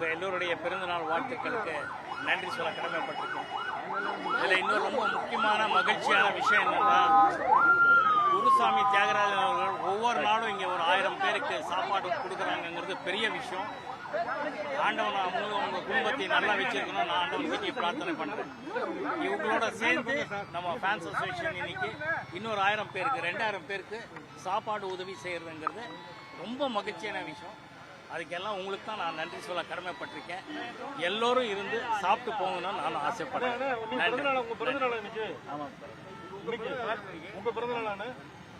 உங்கள் எல்லோருடைய பிறந்தநாள் வாழ்த்துக்களுக்கு நன்றி சொல்ல கடமைப்பட்டிருக்கோம். இதில் இன்னொரு ரொம்ப முக்கியமான மகிழ்ச்சியான விஷயம் என்னன்னா, குருசாமி தியாகராஜன் அவர்கள் ஒவ்வொரு நாளும் இங்கே ஒரு 1000 பேருக்கு சாப்பாடு கொடுக்குறாங்கங்கிறது பெரிய விஷயம். ஆண்டவன் அவங்க குடும்பத்தை நல்லா வச்சிருக்கணும். நான் ஆண்டவனுக்கு பிரார்த்தனை பண்ணுறேன். இவங்களோட சேர்ந்து நம்ம ஃபேன்ஸ் அசோசியேஷன் இன்னைக்கு இன்னொரு 1000 பேருக்கு 2000 பேருக்கு சாப்பாடு உதவி செய்யறதுங்கிறது ரொம்ப மகிழ்ச்சியான விஷயம். அதுக்கெல்லாம் உங்களுக்கு தான் நான் நன்றி சொல்ல கடமைப்பட்டிருக்கேன். எல்லோரும் இருந்து சாப்பிட்டு போகணும்னு நான் ஆசைப்படுறேன்.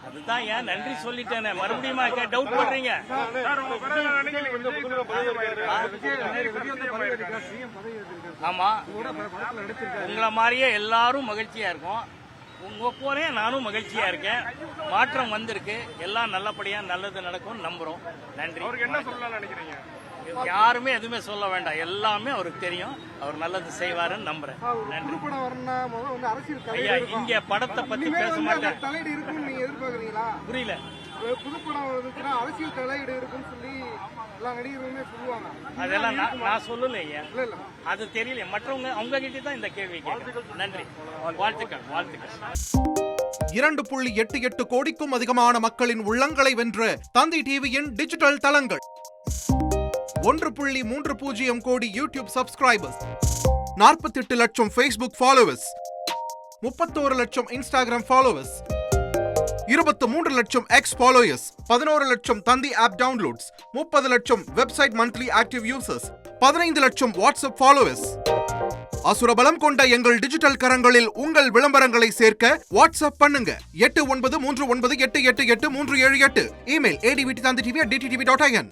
அதுதான் ஏன் நன்றி சொல்லிட்டேனே, மறுபடியும் டவுட் பண்றீங்க? ஆமா, உங்களை மாதிரியே எல்லாரும் மகிழ்ச்சியா இருக்கும். உங்க போறே நானும் மகிழ்ச்சியா இருக்கேன். மாற்றம் வந்திருக்கு. எல்லாம் நல்லபடியா நல்லது நடக்கும் நம்புறோம். நன்றி. என்ன சொல்லலாம் நினைக்கிறீங்க? யாருமே எதுவுமே சொல்ல வேண்டாம், எல்லாமே அவருக்கு தெரியும். அவர் நல்லது செய்வாருன்னு நம்புறேன். நன்றி. ஐயா, இங்க படத்தை பத்தி பேச மாட்டேன். புரியல. அதெல்லாம் நான் சொல்லல ஐயா, அது தெரியல. மற்றவங்க அவங்க கிட்ட தான் இந்த கேள்வி கேட்க. நன்றி, வாழ்த்துக்கள். 2.88 கோடிக்கும் அதிகமான மக்களின் உள்ளங்களை வென்ற தந்தி டிவியின் டிஜிட்டல் தளங்கள், 1.30 கோடி யூடியூப் சப்ஸ்கிரைபர்ஸ், 48 லட்சம் Facebook ஃபாலோவர்ஸ், 31 லட்சம் Instagram ஃபாலோவர்ஸ், 23 லட்சம் X ஃபாலோயர்ஸ், 11 லட்சம் தந்தி ஆப் டவுன்லோட்ஸ், 30 லட்சம் வெப்சைட் மந்த்லி ஆக்டிவ் யூசர்ஸ், 15 லட்சம் வாட்ஸ்அப் ஃபாலோவர்ஸ். அசுரபலம் கொண்ட எங்கள் டிஜிட்டல் கரங்களில் உங்கள் விளம்பரங்களை சேர்க்க வாட்ஸ்அப் பண்ணுங்க. 8939888378. Email advtanditv@dttv.in.